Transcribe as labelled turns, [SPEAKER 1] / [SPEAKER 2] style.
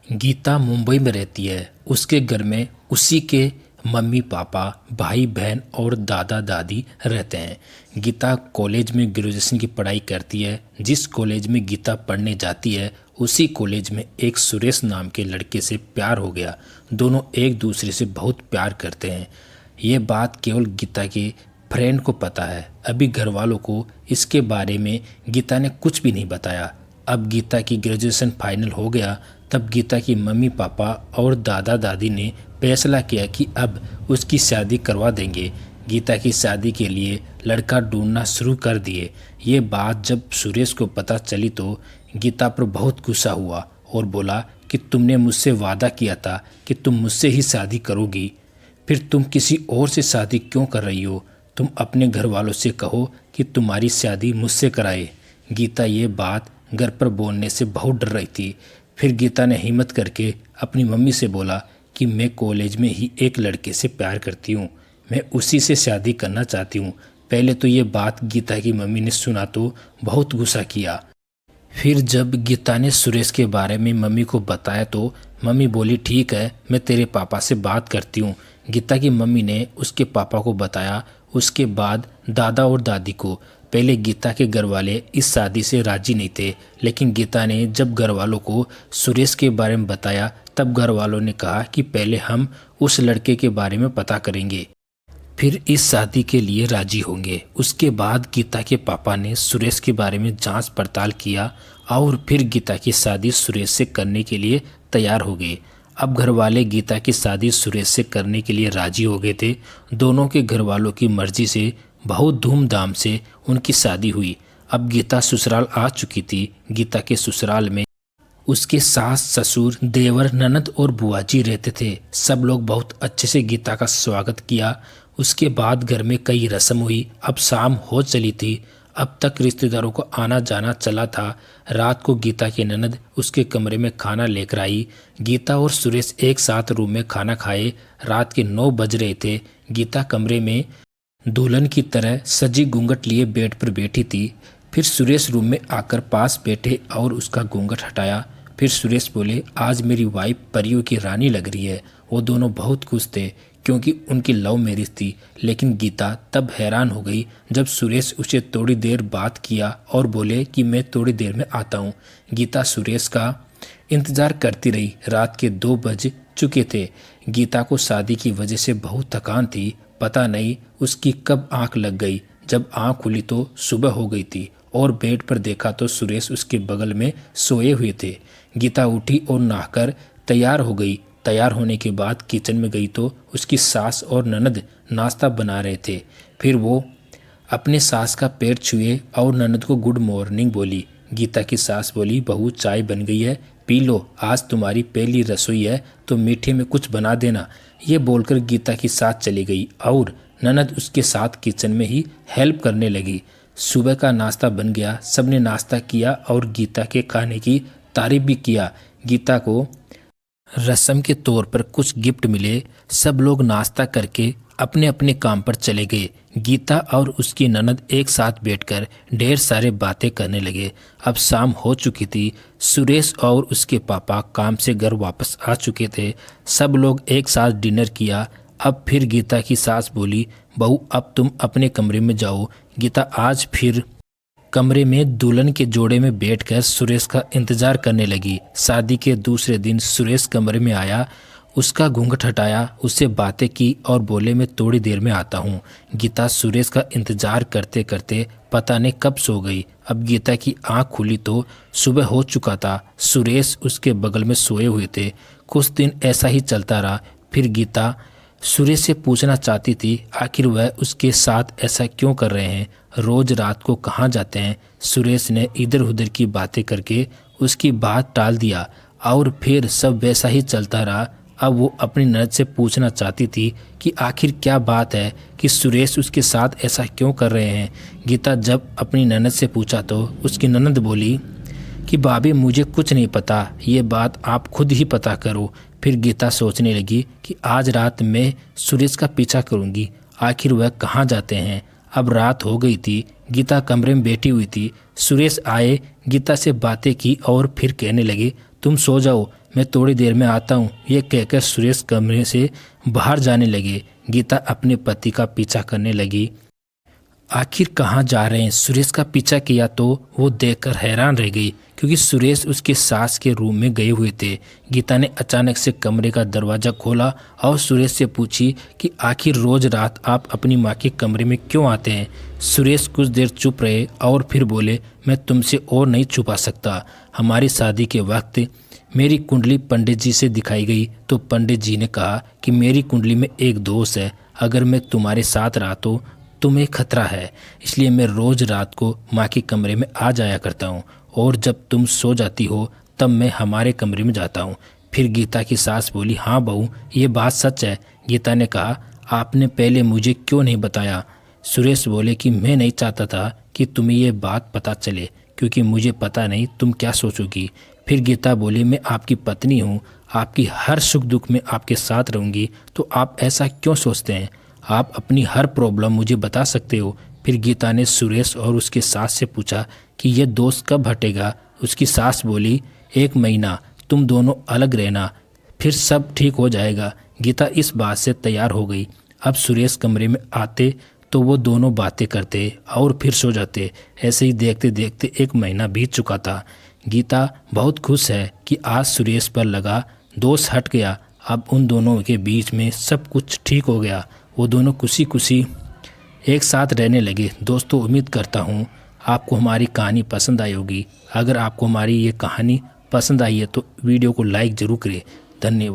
[SPEAKER 1] गीता मुंबई में रहती है। उसके घर में उसी के मम्मी पापा, भाई बहन और दादा दादी रहते हैं। गीता कॉलेज में ग्रेजुएशन की पढ़ाई करती है। जिस कॉलेज में गीता पढ़ने जाती है उसी कॉलेज में एक सुरेश नाम के लड़के से प्यार हो गया। दोनों एक दूसरे से बहुत प्यार करते हैं। ये बात केवल गीता के फ्रेंड को पता है। अभी घर वालों को इसके बारे में गीता ने कुछ भी नहीं बताया। अब गीता की ग्रेजुएशन फाइनल हो गया तब गीता की मम्मी पापा और दादा दादी ने फैसला किया कि अब उसकी शादी करवा देंगे। गीता की शादी के लिए लड़का ढूंढना शुरू कर दिए। ये बात जब सुरेश को पता चली तो गीता पर बहुत गुस्सा हुआ और बोला कि तुमने मुझसे वादा किया था कि तुम मुझसे ही शादी करोगी, फिर तुम किसी और से शादी क्यों कर रही हो? तुम अपने घर वालों से कहो कि तुम्हारी शादी मुझसे कराए। गीता ये बात घर पर बोलने से बहुत डर रही थी। फिर गीता ने हिम्मत करके अपनी मम्मी से बोला कि मैं कॉलेज में ही एक लड़के से प्यार करती हूँ, मैं उसी से शादी करना चाहती हूँ। पहले तो ये बात गीता की मम्मी ने सुना तो बहुत गुस्सा किया। फिर जब गीता ने सुरेश के बारे में मम्मी को बताया तो मम्मी बोली ठीक है, मैं तेरे पापा से बात करती हूँ। गीता की मम्मी ने उसके पापा को बताया, उसके बाद दादा और दादी को। पहले गीता के घर वाले इस शादी से राजी नहीं थे, लेकिन गीता ने जब घर वालों को सुरेश के बारे में बताया तब घर वालों ने कहा कि पहले हम उस लड़के के बारे में पता करेंगे, फिर इस शादी के लिए राजी होंगे। उसके बाद गीता के पापा ने सुरेश के बारे में जांच पड़ताल किया और फिर गीता की शादी सुरेश से करने के लिए तैयार हो गए। अब घर वाले गीता की शादी सुरेश से करने के लिए राजी हो गए थे। दोनों के घर वालों की मर्जी से बहुत धूमधाम से उनकी शादी हुई। अब गीता ससुराल आ चुकी थी। गीता के ससुराल में उसके सास ससुर, देवर, ननद और बुआ जी रहते थे। सब लोग बहुत अच्छे से गीता का स्वागत किया। उसके बाद घर में कई रस्म हुई। अब शाम हो चली थी। अब तक रिश्तेदारों को आना जाना चला था। रात को गीता की ननद उसके कमरे में खाना लेकर आई। गीता और सुरेश एक साथ रूम में खाना खाए। रात के 9 बज रहे थे। गीता कमरे में दुल्हन की तरह सजी घूंघट लिए बेड पर बैठी थी। फिर सुरेश रूम में आकर पास बैठे और उसका घूंघट हटाया। फिर सुरेश बोले, आज मेरी वाइफ परियों की रानी लग रही है। वो दोनों बहुत खुश थे क्योंकि उनकी लव मैरिज थी। लेकिन गीता तब हैरान हो गई जब सुरेश उसे थोड़ी देर बात किया और बोले कि मैं थोड़ी देर में आता हूँ। गीता सुरेश का इंतज़ार करती रही। रात के 2 बज चुके थे। गीता को शादी की वजह से बहुत थकान थी। पता नहीं उसकी कब आंख लग गई। जब आंख खुली तो सुबह हो गई थी और बेड पर देखा तो सुरेश उसके बगल में सोए हुए थे। गीता उठी और नहाकर तैयार हो गई। तैयार होने के बाद किचन में गई तो उसकी सास और ननद नाश्ता बना रहे थे। फिर वो अपने सास का पैर छुए और ननद को गुड मॉर्निंग बोली। गीता की सास बोली, बहू चाय बन गई है, पी लो, आज तुम्हारी पहली रसोई है तो मीठे में कुछ बना देना। ये बोलकर गीता की सास चली गई और ननद उसके साथ किचन में ही हेल्प करने लगी। सुबह का नाश्ता बन गया। सबने नाश्ता किया और गीता के खाने की तारीफ भी किया। गीता को रस्म के तौर पर कुछ गिफ्ट मिले। सब लोग नाश्ता करके अपने अपने काम पर चले गए। गीता और उसकी ननद एक साथ बैठकर ढेर सारे बातें करने लगे। अब शाम हो चुकी थी। सुरेश और उसके पापा काम से घर वापस आ चुके थे। सब लोग एक साथ डिनर किया। अब फिर गीता की सास बोली, बहू अब तुम अपने कमरे में जाओ। गीता आज फिर कमरे में दुल्हन के जोड़े में बैठकर सुरेश का इंतजार करने लगी। शादी के दूसरे दिन सुरेश कमरे में आया, उसका घूंघट हटाया, उससे बातें की और बोले, मैं थोड़ी देर में आता हूँ। गीता सुरेश का इंतजार करते करते पता नहीं कब सो गई। अब गीता की आंख खुली तो सुबह हो चुका था। सुरेश उसके बगल में सोए हुए थे। कुछ दिन ऐसा ही चलता रहा। फिर गीता सुरेश से पूछना चाहती थी आखिर वह उसके साथ ऐसा क्यों कर रहे हैं, रोज रात को कहाँ जाते हैं। सुरेश ने इधर उधर की बातें करके उसकी बात टाल दिया और फिर सब वैसा ही चलता रहा। अब वो अपनी ननद से पूछना चाहती थी कि आखिर क्या बात है कि सुरेश उसके साथ ऐसा क्यों कर रहे हैं। गीता जब अपनी ननद से पूछा तो उसकी ननद बोली कि भाभी मुझे कुछ नहीं पता, ये बात आप खुद ही पता करो। फिर गीता सोचने लगी कि आज रात मैं सुरेश का पीछा करूंगी, आखिर वह कहाँ जाते हैं। अब रात हो गई थी। गीता कमरे में बैठी हुई थी। सुरेश आए, गीता से बातें की और फिर कहने लगे, तुम सो जाओ, मैं थोड़ी देर में आता हूँ। ये कहकर सुरेश कमरे से बाहर जाने लगे। गीता अपने पति का पीछा करने लगी। आखिर कहाँ जा रहे हैं? सुरेश का पीछा किया तो वो देखकर हैरान रह गई, क्योंकि सुरेश उसके सास के रूम में गए हुए थे। गीता ने अचानक से कमरे का दरवाज़ा खोला और सुरेश से पूछी कि आखिर रोज़ रात आप अपनी माँ के कमरे में क्यों आते हैं? सुरेश कुछ देर चुप रहे और फिर बोले, मैं तुमसे और नहीं छुपा सकता। हमारी शादी के वक्त मेरी कुंडली पंडित जी से दिखाई गई तो पंडित जी ने कहा कि मेरी कुंडली में एक दोष है। अगर मैं तुम्हारे साथ रहा तो तुम्हें खतरा है, इसलिए मैं रोज़ रात को माँ के कमरे में आ जाया करता हूँ और जब तुम सो जाती हो तब मैं हमारे कमरे में जाता हूँ। फिर गीता की सास बोली, हाँ बहू, ये बात सच है। गीता ने कहा, आपने पहले मुझे क्यों नहीं बताया? सुरेश बोले कि मैं नहीं चाहता था कि तुम्हें ये बात पता चले, क्योंकि मुझे पता नहीं तुम क्या सोचोगी। फिर गीता बोली, मैं आपकी पत्नी हूँ, आपकी हर सुख दुख में आपके साथ रहूँगी, तो आप ऐसा क्यों सोचते हैं? आप अपनी हर प्रॉब्लम मुझे बता सकते हो। फिर गीता ने सुरेश और उसके सास से पूछा कि यह दोस्त कब हटेगा? उसकी सास बोली, 1 महीना तुम दोनों अलग रहना, फिर सब ठीक हो जाएगा। गीता इस बात से तैयार हो गई। अब सुरेश कमरे में आते तो वो दोनों बातें करते और फिर सो जाते। ऐसे ही देखते देखते 1 महीना बीत चुका था। गीता बहुत खुश है कि आज सुरेश पर लगा दोष हट गया। अब उन दोनों के बीच में सब कुछ ठीक हो गया। वो दोनों खुशी खुशी एक साथ रहने लगे। दोस्तों, उम्मीद करता हूँ आपको हमारी कहानी पसंद आई होगी। अगर आपको हमारी ये कहानी पसंद आई है तो वीडियो को लाइक ज़रूर करें। धन्यवाद।